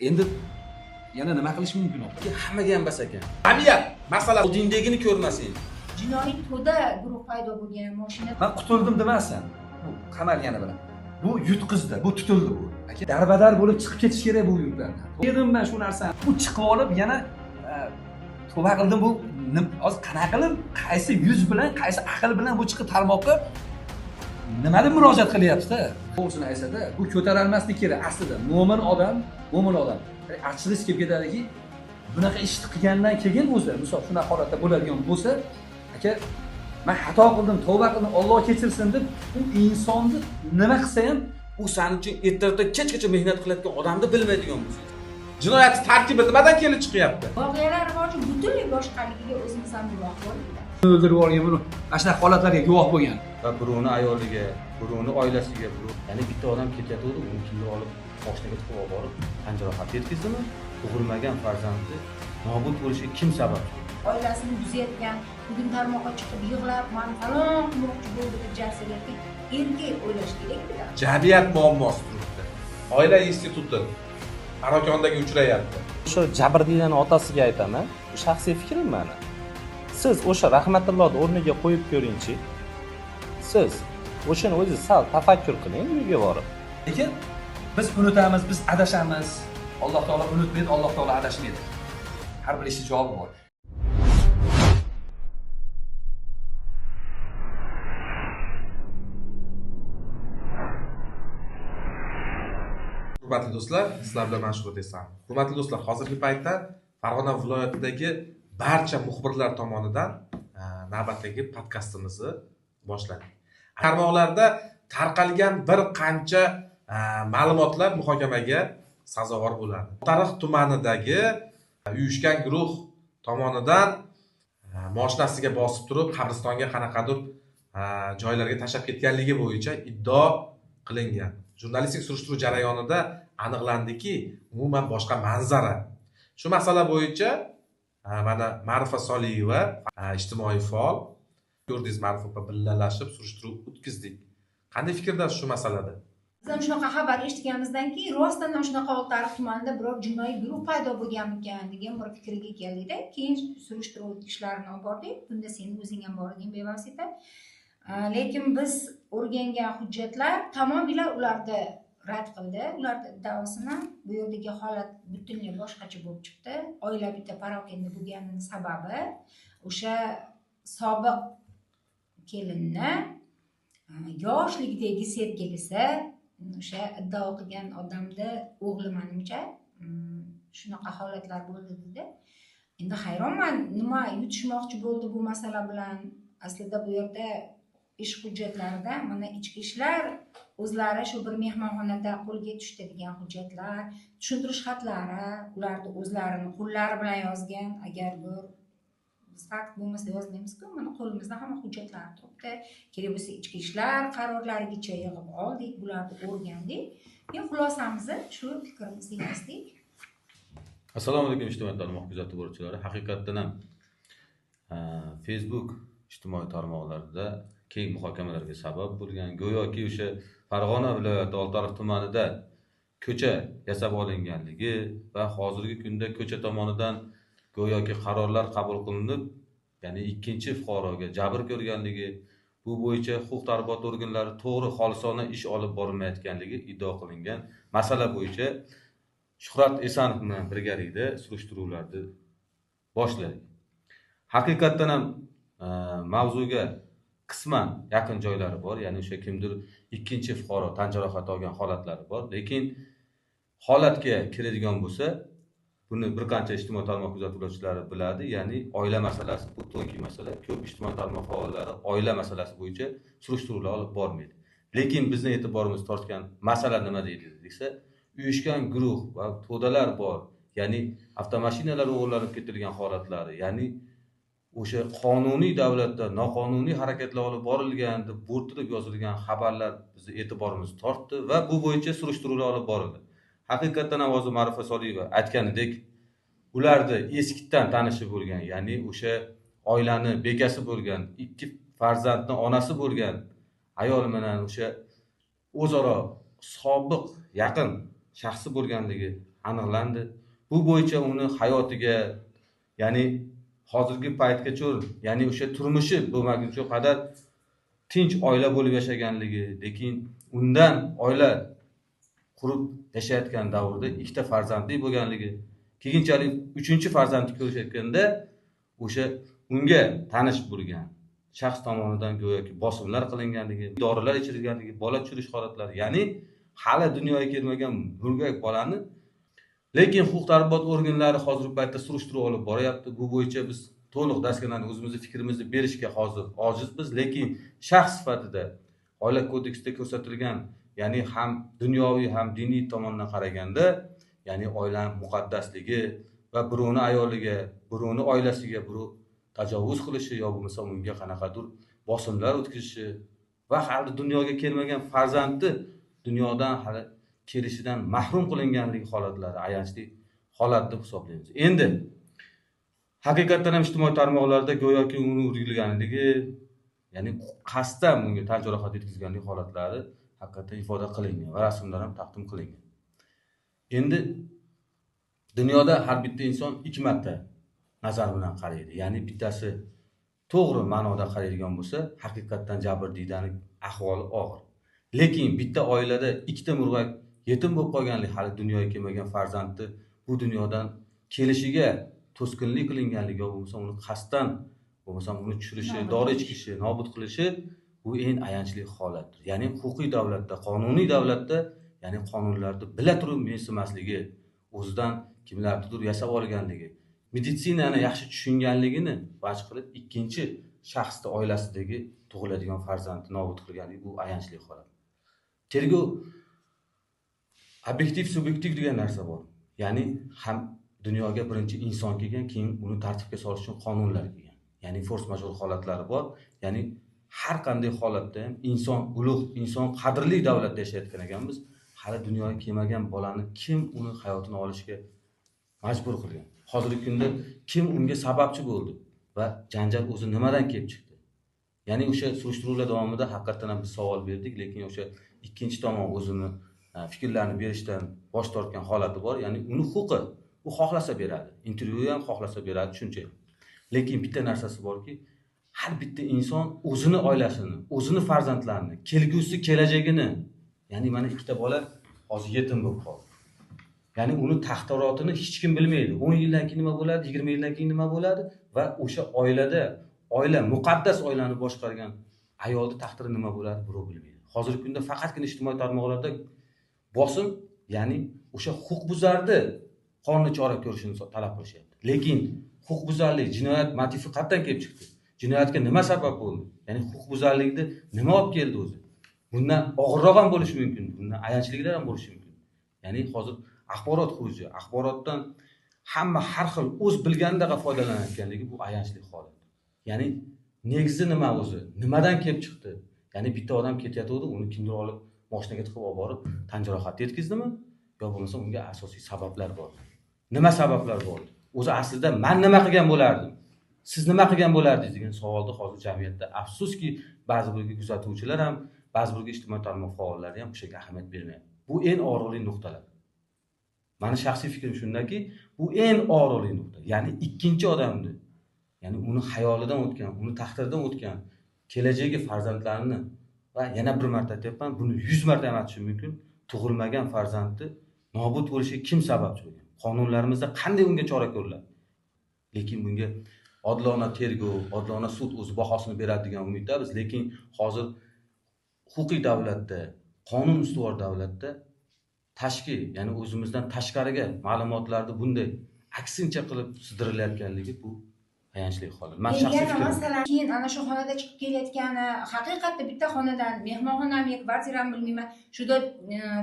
Endi yana nima qilish mumkin? Hammaga ham bas ekan. Tabiat masala oldingdagini ko'rmasang. Jinoiy to'da guruh paydo bo'lgan mashina. Men qutuldim demasan. Bu qamalgani bilan. Bu yutqizdi, bu tutildi bu. Aka darbadar bo'lib chiqib ketish kerak bu yurtlardan. Yedim men shu narsani. Bu chiqib olib yana tavba qildim bu hozir qanaqa qilib qaysi yuz bilan, qaysi aql bilan bu chiqib tarmoqqa nima deb murojaat qilyapti-da? To'g'risini aytsa-da, bu ko'tarolmaslik kerak aslida. Mo'min odam. Achchiq kelib ketadiki, bunaqa ishni qilgandan keyin o'zi, misol shunaqa holatda bo'ladigan bo'lsa, aka men xato qildim, tavba qildim, Alloh kechirsin deb u insonni nima qilsa ham U sen uchun ertalabdan kechgacha mehnat qilayotgan odamni bilmaydigan bo'lsa. Jinoyat tarkibi nimadan kelib chiqyapti? Voqealar rivoji butunlay boshqaligiga o'zimiz ham guvoh bo'ldik. o'ldirib yuborgan buni. Mana shunaqa holatlarga guvoh bo'lgan. Va birovni ayoliga, birovni oilasiga, ya'ni bitta odam ketayotdi, uni kimdir olib qoshniga tiqib olib borib, tan jarohati yetkazdimi? Tug'ilmagan farzandi nobud bo'lishiga kim sabab? Oilasini buzayotgan, bugun tarmoqqa chiqib yig'lab, "Men falon qilmoqchi bo'ldim" deb jar so'rayotgan erkak o'ylash kerak-da. Jamiyat muammosi turibdi. Oila instituti parokandaga uchrayapti. O'sha jabrdiydan otasiga aytaman, shaxsiy fikrim meni. Siz o'sha rahmatullohni o'rniga qo'yib ko'ringchi. Siz o'shani o'zi sal tafakkur qiling uyga borib. Lekin biz unutamiz, biz adashamiz. Alloh taolo unutmaydi, Alloh taolo adashmaydi. Har bir ishning javobi bor. Hurmatli do'stlar, sizlar bilan men Shuhrat Esan. Hurmatli do'stlar, hozirgi paytda Farg'ona viloyatidagi barcha muxbirlar tomonidan navbatdagi podkastimizni boshladik. Tarmoqlarda tarqalgan bir qancha ma'lumotlar muhokamaga sazovor bo'ladi. Tariq tumanidagi uyushgan guruh tomonidan mashinasiga bosib turib, qabristonga qanaqadir joylarga tashlab ketganligi bo'yicha iddao qilingan. Jurnalistik surishtiruv jarayonida aniqlandiki, umuman boshqa manzara. Shu masala bo'yicha mana Ma'rifa Soliyeva, ijtimoiy faol, ko'rdingiz, Ma'rifa bilan birgalashib surishtiruv o'tkazdik. Qanday fikrdasiz shu masalada? Biz ham shunaqa xabar eshitganimizdan keyin rostdan ham shunaqa Oltiariq tumanida biror jinoiy guruh paydo bo'lganmikan degan bir fikrga keldik-da. Keyin surishtiruv ishlarini olib bordik. Bunda sening o'zing ham bor eding bevosita. Lekin biz o'rgangan hujjatlar tamomila ularni rad qildi. Ularning iddaosini bu yerdagi holat butunlay boshqacha bo'lib chiqdi. Oila bitta parokanda bo'lganining sababi o'sha sobiq kelinni yoshlikdagi sevgilisi o'sha iddao qilgan odamni o'g'li menimcha shunaqa holatlar bo'ldi dedi. Endi hayronman, nima yutishmoqchi bo'ldi bu masala bilan. Aslida bu yerda ish hujjatlarida mana ichki ishlar o'zlari shu bir mehmonxonada qo'lga tushdi degan hujjatlar, tushuntirish xatlari, ularni o'zlarini qo'llari bilan yozgan. Agar bir fakt bo'lmasa yozmaymiz-ku, mana qo'limizda hamma hujjatlar turibdi. Kerak bo'lsa ichki ishlar qarorlarigacha yig'ib oldik, bularni o'rgandik. Men xulosamizni shu fikrimizni yozdik. Assalomu alaykum ijtimoiy tarmoq kuzatuv boruvchilari. Haqiqatdan ham Facebook ijtimoiy tarmoqlarida keng muhokamalarga sabab bo'lgan, go'yoki o'sha Farg'ona viloyati Oltiariq tumanida ko'cha yasab olinganligi va hozirgi kunda ko'cha tomonidan go'yoki qarorlar qabul qilinib, ya'ni ikkinchi fuqaroga jabr ko'rganligi, bu bo'yicha huquq-tartibot organlari to'g'ri xolisona ish olib borilmayotganligi iddao qilingan masala bo'yicha Shuhrat Esanov bilan birgalikda surishtiruvlarni boshladik. Haqiqatdan ham mavzuga qisman yaqin joylari bor, ya'ni o'sha kimdir ikkinchi fuqaro tan jarohati olgan holatlari bor, lekin holatga kiradigan bo'lsa, buni bir qancha ijtimoiy tarmoq kuzatuvchilari biladi, ya'ni oila masalasi bu to'g'ri masala. Ko'p ijtimoiy tarmoq faollari oila masalasi bo'yicha surishtiruvlar olib bormaydi. Lekin bizni e'tiborimiz tortgan masala nima deydi desa, uyushgan guruh va to'dalar bor, ya'ni avtomashinalar o'g'irlanib ketilgan holatlari, ya'ni o'sha qonuniy davlatda noqonuniy harakatlar olib borilgan deb bo'rttirib yozilgan xabarlar bizni e'tiborimizni tortdi va bu bo'yicha surishtiruvlar olib borildi. Haqiqatdan ham hozir Ma'rifa Soliyeva aytganidek, ularni eskidan tanishi bo'lgan, ya'ni o'sha oilani bekasi bo'lgan, ikki farzandning onasi bo'lgan ayol bilan o'sha o'zaro sobiq yaqin shaxsi bo'lganligi aniqlandi. Bu bo'yicha uni hayotiga, ya'ni hozirgi paytgacha, ya'ni o'sha turmushi bo'lmaguncha qadar tinch oila bo'lib yashaganligi, lekin undan oila qurib yashayotgan davrda ikkita farzandli bo'lganligi, keyinchalik 3-farzandni ko'rishayotganda o'sha unga tanish bo'lgan shaxs tomonidan go'yoki bosimlar qilinganligi, dorilar ichirilganligi, bola tushirish holatlari, ya'ni hali dunyoga kelmagan murgak bolani, lekin huquq-tartibot organlari hozirgi paytda surishtiruv olib boryapti. Bu bo'yicha biz to'liq daskanani o'zimizni fikrimizni berishga hozir ojizmiz, lekin shaxs sifatida Oila kodeksida ko'rsatilgan, ya'ni ham dunyoviy ham diniy tomondan qaraganda, ya'ni oila muqaddasligi va birovni ayoliga, birovni oilasiga birov tajovuz qilishi yo bo'lmasa unga qanaqadir bosimlar o'tkazishi va hali dunyoga kelmagan farzandni dunyodan hali kelishidan mahrum qilinganligi holatlari ayanchli holat deb hisoblaymiz. Endi haqiqatan ham ijtimoiy tarmoqlarda go'yoki uni urilganligi, ya'ni qasddan bunga tan jarohat yetkazganlik holatlari haqiqatan ifoda qilingan va rasmlar ham taqdim qilingan. Endi dunyoda har bitta inson ikki marta nazar bilan qaraydi. Ya'ni bittasi to'g'ri ma'noda qaraydigan bo'lsa, haqiqatan jabrdiydaning ahvoli og'ir. Lekin bitta oilada ikkita murg'ak yetim bo'lib qolganlik, hali dunyoga kelmagan farzandni bu dunyodan kelishiga to'sqinlik qilinganligi bo'lmasa uni qasddan bo'lmasa uni tushirishi, dori ichishi, nobud qilishi bu eng ayanchli holatdir. Ya'ni huquqiy davlatda, qonuniy davlatda, ya'ni qonunlarni bila turib mensimasligi, o'zidan kimlarnidir yasab olganligi, meditsinani yaxshi tushunganligini vaj qilib ikkinchi shaxsni oilasidagi tug'iladigan farzandni nobud qilganligi bu ayanchli holat. Tergov obyektiv, subyektiv degan narsa bor. Ya'ni ham dunyoga birinchi inson kelgan, keyin uni tartibga solish uchun qonunlar kelgan. Ya'ni force majeure holatlari bor. Ya'ni har qanday holatda ham inson ulug', inson qadrli davlatda yashayotgan ekanmiz. Hali dunyoga kelmagan bolani kim uni hayotini olishga majbur qilgan? Hozirgi kunda kim unga sababchi bo'ldi va janjal o'zi nimadan kelib chiqdi? Ya'ni o'sha surishtiruvlar davomida haqiqatan ham biz savol berdik, lekin o'sha ikkinchi tomon o'zini fikrlarini berishdan bosh tortgan holati bor. Ya'ni uni huquqi, u xohlasa beradi. Intervyu ham xohlasa beradi, shuncha. Lekin bitta narsasi borki, har bitta inson o'zini oilasini, o'zini farzandlarini, kelgusi kelajagini, ya'ni mana ikkita bola hozir yetim bo'lib qoldi. Ya'ni uni taqdirotini hech kim bilmaydi. 10 yildan keyin nima bo'ladi, 20 yildan keyin nima bo'ladi va o'sha oilada, oila muqaddas oilani boshqargan ayolning taqdiri nima bo'ladi, birov bilmaydi. Hozirgi kunda faqatgina ijtimoiy tarmoqlarda bosim, ya'ni o'sha huquqbuzarni qonuniy chora ko'rishini talab qilishyapti. Lekin huquqbuzarlik, jinoyat motivi qayerdan kelib chiqdi? Jinoyatga nima sabab bo'ldi? Ya'ni huquqbuzarlikni nima olib keldi o'zi? Bundan og'irroq ham bo'lishi mumkin, bundan ayanchliklar ham bo'lishi mumkin. Ya'ni hozir axborot xuruji, axborotdan hamma har xil o'z bilganidaqa foydalanayotganligi bu ayanchli holat. Ya'ni negizi nima o'zi? Nimadan kelib chiqdi? Ya'ni bitta odam ketayotdi, uni kimdir olib mashinaga tiqib olib borib tan jarohat yetkazdimi? Yo bo'lmasa unga asosiy sabablar bor. Nima sabablar bor? O'zi aslida men nima qilgan bo'lardim? Siz nima qilgan bo'lardingiz degan savolni hozir jamiyatda afsuski ba'zi bir kuzatuvchilar ham, ba'zi bir ijtimoiy tarmoq faollari ham o'shaga ahamiyat bermayapti. Bu eng og'riqli nuqtalar. Meni shaxsiy fikrim shundaki, bu eng og'riqli nuqta. Ya'ni ikkinchi odamni, ya'ni uni xayolidan o'tgan, uni taqdiridan o'tgan kelajagi farzandlarini va yana bir marta aytyapman, buni 100 marta ham aytishim mumkin, tug'ilmagan farzandni nobud bo'lishiga kim sababchi bo'lgan? Qonunlarimizda qanday unga chora ko'riladi? Lekin bunga odilona tergov, odilona sud o'z bahosini beradi degan umiddamiz, lekin hozir huquqiy davlatda, qonun ustuvor davlatda tashqi, ya'ni o'zimizdan tashqariga ma'lumotlarni bunday aksincha qilib sidirilayotganligi bu ayanchli holat. Men shaxsiy fikrim. Masalan, keyin ana shu xonada chiqib kelayotgani, haqiqatda bitta xonadan, mehmonxonami, kvartirami bilmayman, shuda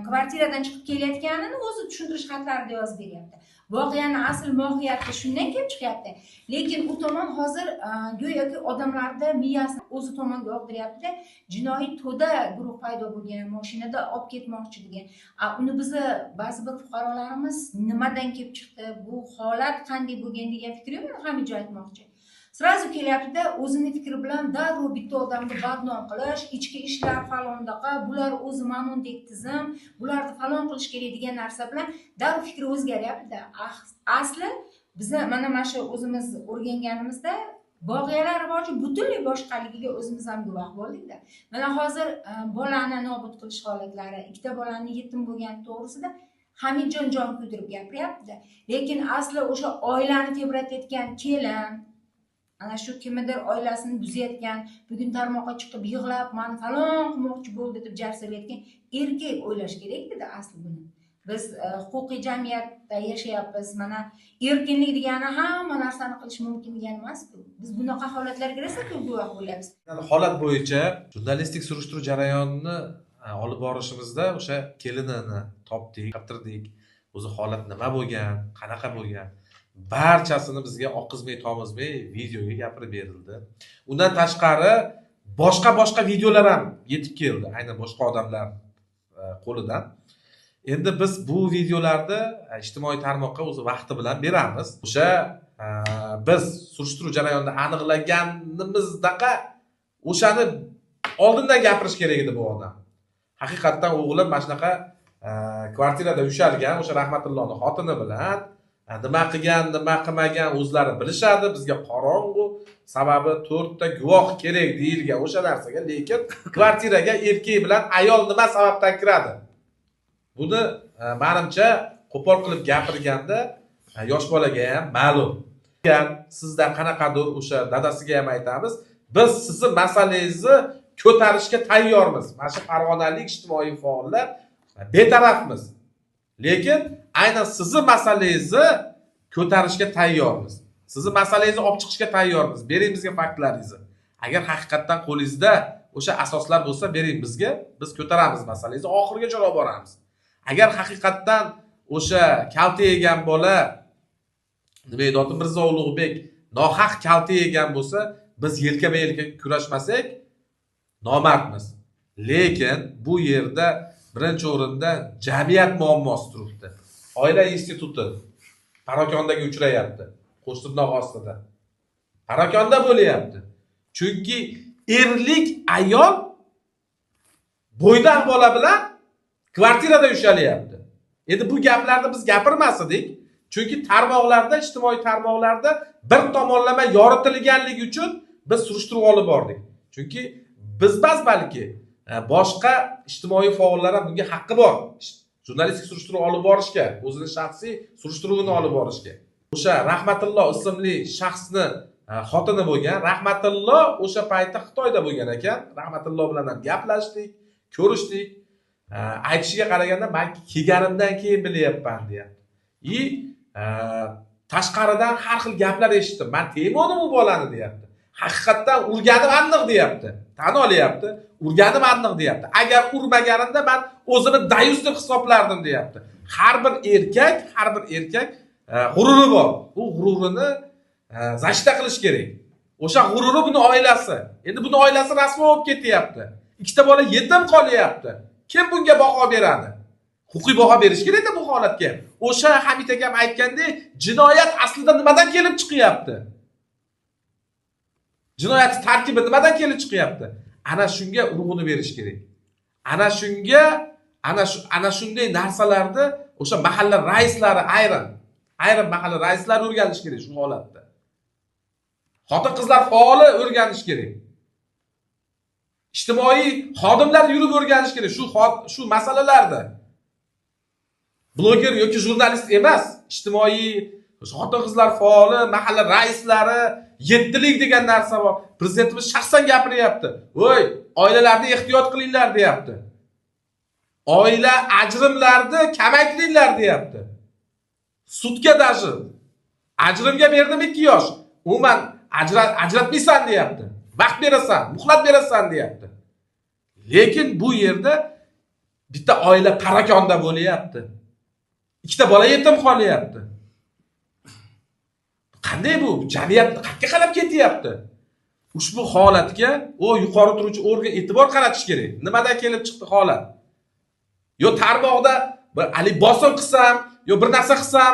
kvartiradan chiqib kelayotganini o'zi tushuntirish xatlarida yozib beryapti. Voqeani asl mohiyati shundan kelib chiqyapti. Lekin u tomon hozir go'yoki odamlarda miyasini o'zi tomonga og'diryapti. Jinoiy to'da guruh paydo bo'lgan, mashinada olib ketmoqchi degan. Uni bizni ba'zi bir fuqarolarimiz nimadan kelib chiqdi, bu holat qanday bo'lgan degan fikrimni ham ijro etmoqchi. srazu kelyapti-da, o'zini fikri bilan darrov bitta odamni badnom qilish, ichki ishlar falondaqa, bular o'zi manundek tizim, bularni falon qilish kerak degan narsa bilan darrov fikri o'zgaryapti-da. Asli bizni mana shu o'zimiz o'rganganimizda voqealar rivoji butunlay boshqaligiga o'zimiz ham guvoh bo'ldik-da. Mana hozir bolani nobud qilish holatlari, ikkita bolani yetim bo'lgani to'g'risida Hamidjon jon kuydirib gapiryapti. Lekin asli o'sha oilani tebratayotgan kelin, ana shu kimnidir oilasini buzayotgan, bugun tarmoqqa chiqib yig'lab, "Men falon qilmoqchi bo'ldi" deb jar so'rayotgan erkak o'ylash kerak-da asli buni. Biz huquqiy jamiyatda yashayapmiz. Mana erkinlik degani hamma narsani qilish mumkin degani emas-ku. Biz bunaqa holatlarga rosa guvoh bo'lyapmiz. Holat bo'yicha jurnalistik surishtiruv jarayonini olib borishimizda o'sha kelinini topdik, qidirdik. O'zi holat nima bo'lgan, qanaqa bo'lgan, barchasini bizga oqizmay tomizmay videoga gapirib berildi. Undan tashqari boshqa videolar ham yetib keldi, aynan boshqa odamlar qo'lidan. Endi biz bu videolarni ijtimoiy tarmoqqa o'zi vaqti bilan beramiz. O'sha biz surishtiruv jarayonida aniqlaganimizdaqa o'shani oldindan gapirish kerak edi bu odam. Haqiqatdan o'g'lim mana shunaqa kvartirada ushalgan, o'sha Rahmatullohning xotini bilan nima qilgan, nima qilmagan o'zlari bilishadi. Bizga qorong'u, sababi 4 ta guvoh kerak deyilgan o'sha narsaga, lekin kvartiraga erkak bilan ayol nima sababdan kiradi? Buni menimcha qo'pol qilib gapirganda yosh bolaga ham ma'lum. Sizdan qanaqadir o'sha dadasiga ham aytamiz, biz sizni masalangizni ko'tarishga tayyormiz. Mana shu farg'onalik ijtimoiy faollar betarafmiz. Lekin aynan sizni masalangizni ko'tarishga tayyormiz. Sizni masalangizni olib chiqishga tayyormiz. Bering bizga faktlaringizni. Agar haqiqatdan qo'lingizda o'sha asoslar bo'lsa, bering bizga, biz ko'taramiz masalangizni, oxirigacha olib boramiz. Agar haqiqatdan o'sha kalta yegan bola, nima edi, Mirzo Ulug'bek nohaq kalta yegan bo'lsa, biz yelkama-yelka kurashmasak, nomardmiz. Lekin bu yerda birinchi o'rinda jamiyat muammosi turibdi. Oila instituti parokondaga uchrayapti, qo'shtirnoq ostida. Parokonda bo'lyapti. Chunki erlik ayol bo'ydan bola bilan kvartirada ushalyapti. Endi bu gaplarni biz gapirmas edik. Chunki tarmoqlarda, ijtimoiy tarmoqlarda bir tomonlama yoritilganligi uchun biz surishtiruv olib bordik. Chunki biz balki boshqa ijtimoiy faollar ham bunga haqqi bor. Jurnalistik surishtiruv olib borishga, o'zining shaxsiy surishtiruvini olib borishga. O'sha Rahmatullo ismli shaxsni xotini bo'lgan. Rahmatullo o'sha paytda Xitoyda bo'lgan ekan. Rahmatullo bilan ham gaplashdik, ko'rishdik. Aytishiga qaraganda men kelganimdan keyin bilyapman deyapti. Tashqaridan har xil gaplar eshitdim. Men tegmadim u bolani deyapti. Haqiqatdan urganim aniq deyapti. Tan olyapti. Urganim aniq deyapti. Agar urmaganimda men o'zimni dayus deb hisoblardim deyapti. Har bir erkak g'ururi bor. Bu g'ururini zashta qilish kerak. O'sha g'ururi buni oilasi. Endi buni oilasi rasvo bo'lib ketyapti. Ikkita bola yetim qolyapti. Kim bunga baho beradi? Huquqiy baho berish kerak-da bu holatga. O'sha Hamid akam aytgandek, jinoyat aslida nimadan kelib chiqyapti? Jinoyat tarkibi nimadan kelib chiqyapti? Ana shunga urg'uni berish kerak. Ana shunday narsalarni o'sha mahalla raislari ayrim mahalla raislari o'rganish kerak shu holatda. Xotin-qizlar faoli o'rganish kerak. Ijtimoiy xodimlar yurib o'rganish kerak shu masalalarda. Bloger yoki jurnalist emas, ijtimoiy xotin-qizlar faoli, mahalla raislari, yettilik degan narsa bor. Prezidentimiz shaxsan gapiryapti. Voy, oilalarni ehtiyot qilinglar deyapti. Oila ajrimlarni kamaytiringlar deyapti. Sudga dashi ajrimga berdim 2 yosh. Umuman ajratmaysan deyapti. Vaqt berasan, muhlat berasan deyapti. Lekin bu yerda bitta oila parokonda bo'lyapti. Ikkita bola yetim qolyapti. Qanday bu? Jamiyat qayerga qarab ketyapti? Ushbu holatga yuqori turuvchi organ e'tibor qaratish kerak. Nimadan kelib chiqdi holat? Yo tarmoqda bir bosim qilsam, yo bir narsa qilsam,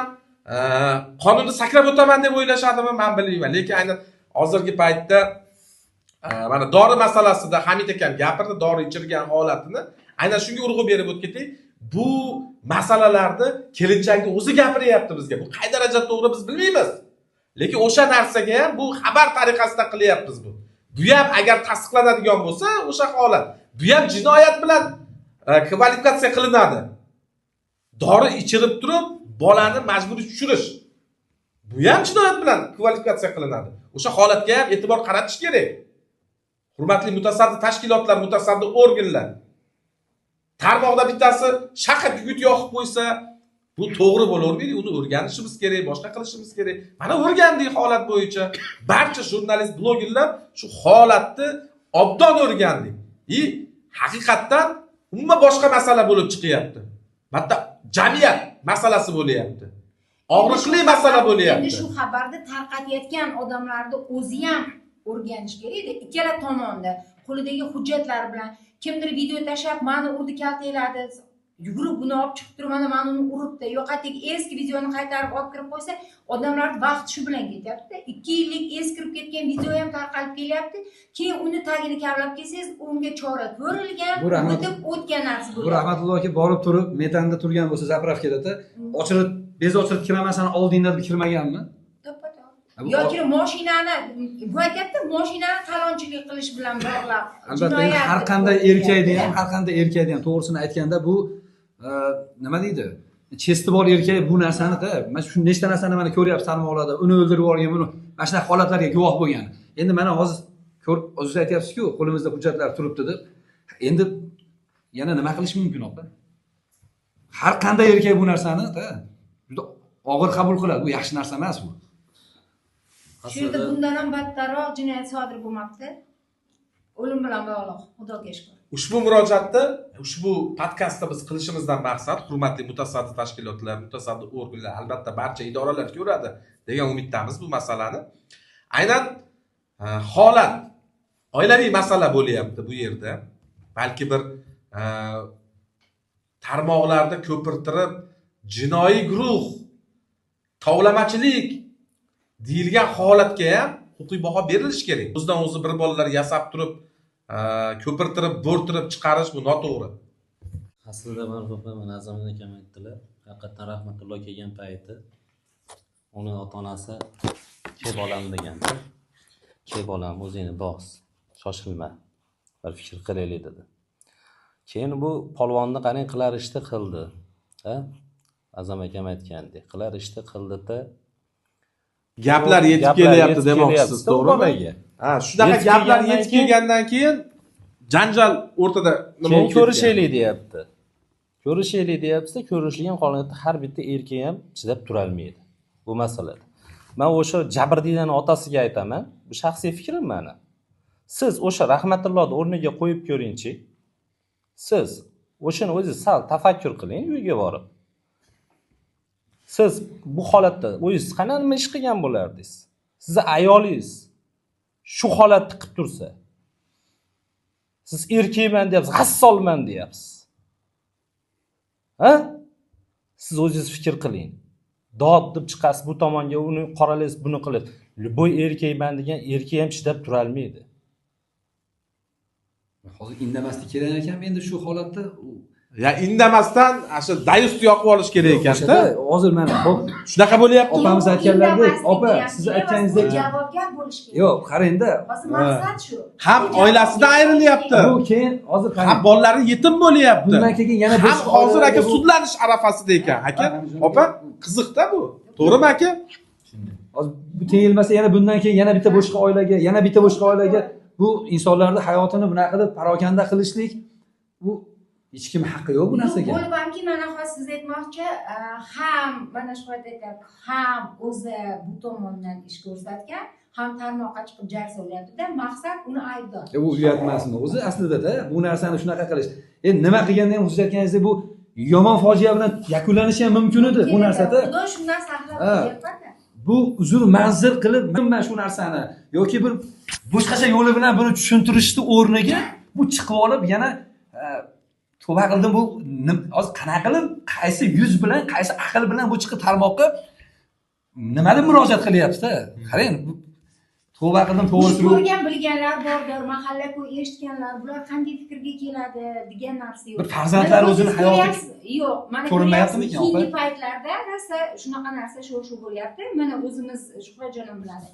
qonunni sakrab o'taman deb o'ylashadimi, men bilmayman. Lekin aynan hozirgi paytda mana dori masalasida Hamid akam gapirdi, dori ichirgan holatini. Aynan shunga urg'u berib o'tdik. Bu masalalarni kelinchakni o'zi gapiryapti bizga. Bu qay darajada to'g'ri biz bilmaymiz. Lekin o'sha narsaga ham bu xabar tariqasida qilyapmiz bu. Bu ham agar tasdiqlanadigan bo'lsa, o'sha holat, bu ham jinoyat bilan kvalifikatsiya qilinadi. Dori ichirib turib, bolani majburiy tushirish. Bu ham jinoyat bilan kvalifikatsiya qilinadi. O'sha holatga ham e'tibor qaratish kerak. Hurmatli mutasaddi tashkilotlar, mutasaddi organlar. Tarmoqda bittasi shaqa gugurt yoqib qo'ysa, bu to'g'ri bo'lavermaydi. Uni o'rganishimiz kerak, boshqa qilishimiz kerak. Mana o'rgandik holat bo'yicha. Barcha jurnalist, blogerlar shu holatni obdon o'rgandik. Haqiqatdan umuman boshqa masala bo'lib chiqyapti. Hatto jamiyat masalasi bo'lyapti. Og'riqli masala bo'lyapti. Endi shu xabarni tarqatayotgan odamlarni o'zi ham o'rganish kerak-da. Ikkala tomonda qo'lidagi hujjatlar bilan kimdir video tashlab, meni urdi, kaltayladi, yugurib buni olib chiqib turib, mana uni uribdi. Yo'qotdagi eski videoni qaytarib olib kirib qo'ysa, odamlar vaqt shu bilan ketyapti. 2 yillik eskirib ketgan video ham tarqalib kelyapti. Keyin uni tagini kavlab kelsangiz, unga chora ko'rilgan, o'tib o'tgan narsa Bu bo'ladi. Rahmatulloh aka borib turib, metanda turgan bo'lsa, zapravkada ochirib, bez ochirib kiramasani oldinglar kirmaganmi? Yoki mashinani, bu aytayapti, mashinani talonchilik qilish bilan bog'lab. Albatta, har qanday erkakda ham to'g'risini aytganda bu nima deydi? Chesti bor erkak bu narsani-da, mana shu nechta narsani mana ko'ryapsiz tarmoqlarda, uni o'ldirib yuborgan, buni mana shunaqa holatlarga guvoh bo'lgan. Endi mana hozir o'zingiz aytyapsiz-ku, qo'limizda hujjatlar turibdi deb. Endi yana nima qilish mumkin opa? Har qanday erkak bu narsani-da juda og'ir qabul qiladi. Bu yaxshi narsa emas bu. Shu yerda bundan ham battarroq jinoyat sodir bo'lmoqda. O'lim bilan bog'liq, Xudoga shukr. Ushbu murojaatni, ushbu podkastda biz qilishimizdan maqsad hurmatli mutasaddi tashkilotlar, mutasaddi organlar, albatta barcha idoralar ko'radi degan umiddamiz bu masalani. Aynan holat oilaviy masala bo'lyapti bu yerda. Balki bir tarmoqlarda ko'pirtirib jinoiy guruh, tovlamachilik deyilgan holatga ham huquqiy baho berilishi kerak. O'zidan o'zi bir bolalar yasab turib, ko'pirtirib, bo'rtirib chiqarish bu noto'g'ri. Aslida marhumlar mana Azamat akam aytdilar, haqiqatan rahmatulloh kelgan payti uni ota-onasi "Ke bolam" deganda, "Ke bolam, o'zingni bos, shoshilma, bir fikr qilaylik" dedi. Keyin bu polvonni qarang qilar ishni qildi. Ha? Azamat akam aytgandek, qilar ishni qildi-da, Gaplar yetib kelyapti demoqchisiz, to'g'rimi? Ha, shunaqa gaplar yetib kelgandan keyin janjal o'rtada nima keyin ko'rishaylik deyapti. Ko'rishaylik deyapti, ko'rishilgan holatda har bitta erkak ham chidab tura olmaydi bu masalada. Men o'sha jabrdiylarning otasiga aytaman, bu shaxsiy fikrim meni. Siz o'sha Rahmatullohni o'rniga qo'yib ko'ringchi. Siz o'shani o'zi sal tafakkur qiling uyga borib. Siz bu holatda o'zingiz qanday nima ish qilgan bo'lardingiz? Sizni ayolingiz shu holatni qilib tursa, siz erkakman deyapsiz, hassolman deyapsiz. Ha? Siz o'zingiz fikr qiling. Dod deb chiqasiz bu tomonga, uni qoralaysiz, buni qilasiz. Luboy erkakman degan erkak ham chidab tura olmaydi. Hozir indamaslik kerak ekan endi shu holatda. Ya indamasdan shu dayusni yoqib olish kerak ekanda. Hozir mana hop shunaqa bo'lyapti. opamiz aytganlaridek, opa, siz aytganingizdek javobgar bo'lish kerak. yo'q, qarangda. Hozir maqsad shu. Ham oilasidan ayrilyapti. Bu keyin hozir Ham qarang. bolalari yetim bo'lyapti. Bundan keyin yana ham hozir aka sudlanish arafasida ekan. Aka, opa, qiziqda bu. To'g'rimi aka? Hozir bu tengilmasa yana bundan keyin yana bitta boshqa oilaga bu insonlarning hayotini bunaqa qilib parokanda qilishlik bu hech kim haqqi yo'q bu narsaga. Bo'lib hamki, mana hozir siz aytmoqchi, ham mana shu yerda aytyapti, ham o'zi bu tomondan ish ko'rsatgan, ham tarmoqqa chiqib jar solyapti-da, maqsad uni aybdor. Bu uyatmasmi o'zi aslida-da bu narsani shunaqa qilish. Endi nima qilganda ham siz aytganingizdek bu yomon fojia bilan yakunlanishi ham mumkin edi bu narsada. Xudo shundan saqlab qo'yapti. Bu uzr manzil qilib men shu narsani yoki bir boshqacha yo'li bilan buni tushuntirishni o'rniga bu chiqib olib yana tavba qildim bu hozir qanaqa qilib qaysi yuz bilan qaysi aql bilan bu chiqib tarmoqqa nima deb murojaat qilyapti-da. Qarang, tavba qildim, to'g'ri Ish surib ko'rgan bilganlar bordir, mahalla-ko'y eshitganlar, bular qanday fikrga keladi degan narsa yo'q. bir farzandlar o'zini Mana hayoti ko'ryapsiz- yo'q, mana ko'rinmayaptimi ko'ryapsiz, ekan, opa? keyingi paytlarda rosa shunaqa narsa sho'rshuv bo'lyapti. Mana o'zimiz Shuhratjonim biladi.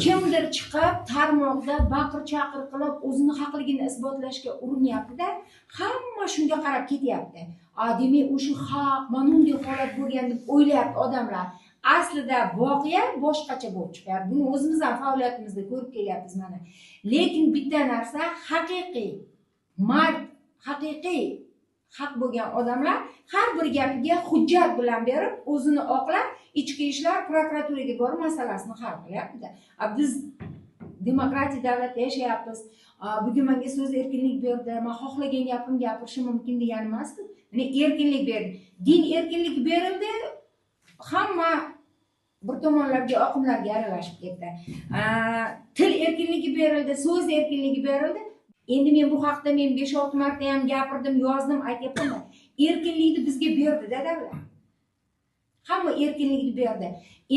Kimdir chiqib tarmoqda baqir-chaqir qilib o'zini haqligini isbotlashga urinyapti-da, hamma shunga qarab ketyapti. Demak, o'sha haq, mana bunday holat bo'lgan deb o'ylayapti odamlar. Aslida voqea boshqacha bo'lib chiqyapti. Buni o'zimiz ham faoliyatimizda ko'rib kelyapmiz mana. Lekin bitta narsa haqiqiy, mard, haqiqiy haq bo'lgan odamlar har bir gapiga hujjat bilan berib, o'zini oqlab, ichki ishlar prokuraturaga borib masalasini hal qilyapti-da. Biz demokratik davlatda yashayapmiz. Bugun menga so'z erkinlik berdi, men xohlagan gapimni gapirishim mumkin degani emas-ku. Ya'ni erkinlik berdi. Din erkinligi berildi, hamma bir tomonlarga oqimlarga aralashib ketdi. Til erkinligi berildi, so'z erkinligi berildi. Endi men bu haqda 5-6 marta ham gapirdim, yozdim, aytyapman. Erkinlikni bizga berdi-da davlat. Hamma erkinlikni berdi.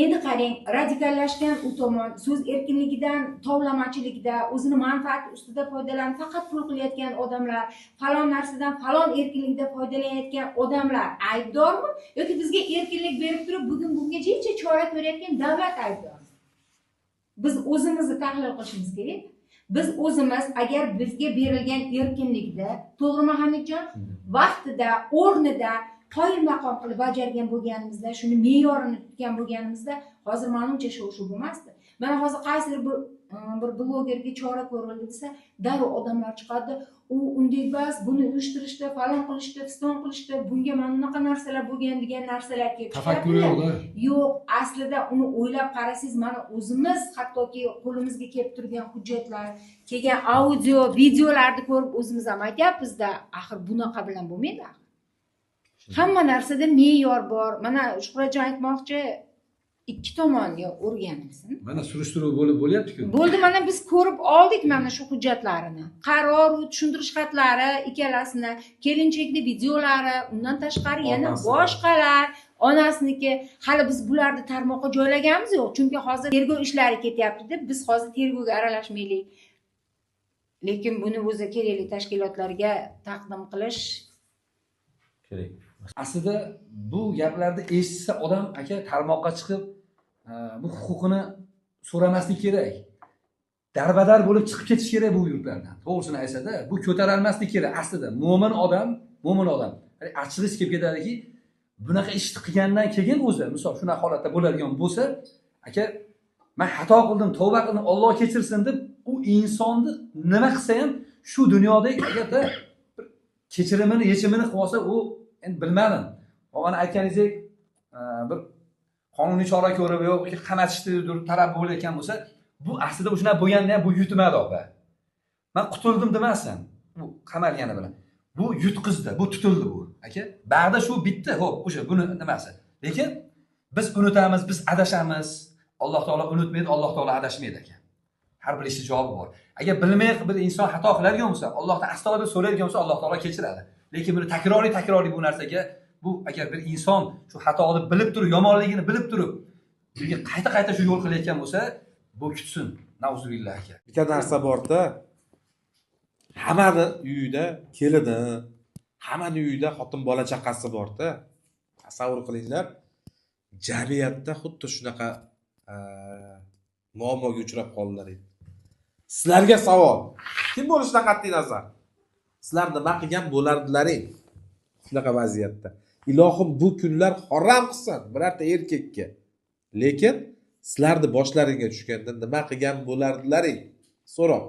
Endi qarang, radikallashgan u tomon so'z erkinligidan, tovlamachilikda, o'zini manfaati ustida foydalanib faqat pul qilayotgan odamlar, falon narsadan, falon erkinlikda foydalanayotgan odamlar aybdormi yoki bizga erkinlik berib turib, bugun bunga jicha chora ko'rayotgan davlat aybdormi? Biz o'zimizni tahlil qilishimiz kerak. Biz o'zimiz agar bizga berilgan erkinlikda, to'g'rimi Hamidjon, vaqtida, o'rnida qoyil maqom qilib bajargan bo'lganimizda, shuni me'yorini tutgan bo'lganimizda, hozir menimcha shu bo'lmasdi. Mana hozir qaysidir bir blogerga chora ko'rildi desa, darrov odamlar chiqadi, u unday emas, buni uyushtirishdi, falon qilishdi, fiston qilishdi, bunga mana bunaqa narsalar bo'lgan degan narsalar kelib tafakkuri yo'q-da. Yo'q, aslida uni o'ylab qarasangiz, mana o'zimiz hattoki qo'limizga kelib turgan hujjatlar, kelgan audio, videolarni ko'rib o'zimiz ham aytyapmiz-da, axir bunaqa bilan bo'lmaydi. Hamma narsada me'yor bor. Mana Shuhratjon aytmoqchi, ikki tomonni o'rganilsin. Mana surishtiruv bo'lyapti-ku. Bo'ldi, mana biz ko'rib oldik mana shu hujjatlarini. Qaror va tushuntirish xatlari ikkalasini, kelinchakni videolari, undan tashqari yana boshqalar, onasiniki. Hali biz bularni tarmoqqa joylaganimiz yo'q, chunki hozir tergov ishlari ketyapti deb biz hozir tergovga aralashmaylik. Lekin buni o'zi kerakli tashkilotlarga taqdim qilish kerak. Aslida bu gaplarni eshitsa odam aka tarmoqqa chiqib bu huquqini so'ramaslik kerak. Darbadar bo'lib chiqib ketish kerak bu yurtlardan. To'g'risini aytsa-da, bu ko'tarolmaslik kerak aslida. Mo'min odam, achchig'is kelib ketadiki, bunaqa ishni qilgandan keyin o'zi, misol shunaqa holatda bo'ladigan bo'lsa, aka, men xato qildim, tavba qildim, Alloh kechirsin deb u insonni nima qilsa ham shu dunyoda agarda kechirimini, yechimini qilib olsa, u endi bilmadim. Og'ani aytganingizdek, bir qonuniy chora ko'rib yoki qamatishni talab bo'layotgan bo'lsa, bu aslida shunaqa bo'lganda ham bu yutmadi opa. Men qutuldim demasam, bu qamalgani bilan. Bu yutqizdi, bu tutildi bu. Aka, bag'da shu bitta, xo'p, o'sha buni nimasi. Lekin biz unutamiz, biz adashamiz. Alloh taolo unutmaydi, Alloh taolo adashmaydi ekan. Har bir ishning javobi bor. Agar bilmay bir inson xato qiladigan bo'lsa, Allohdan astag'fir so'raydigan bo'lsa, Alloh taolo kechiradi. Lekin buni takroriy bu narsaga, bu agar bir inson shu xatoni bilib turib, yomonligini bilib turib, bunga qayta shu yo'l qilayotgan bo'lsa, bu kutsin. Nauzubillah aka. Bitta narsa borda, hammani uyida kelini, hammani uyida xotin bola chaqasi borda. Tasavvur qilinglar, jamiyatda xuddi shunaqa muammoga uchrab qoldilar. Sizlarga savol, kim bo'lishidan qat'iy nazar, sizlar nima qilgan bo'lardilaring shunaqa vaziyatda? Ilohim bu kunlar harom qilsin birorta erkakka. Lekin sizlarni boshlaringga tushganda nima qilgan bo'lardilaring? So'roq.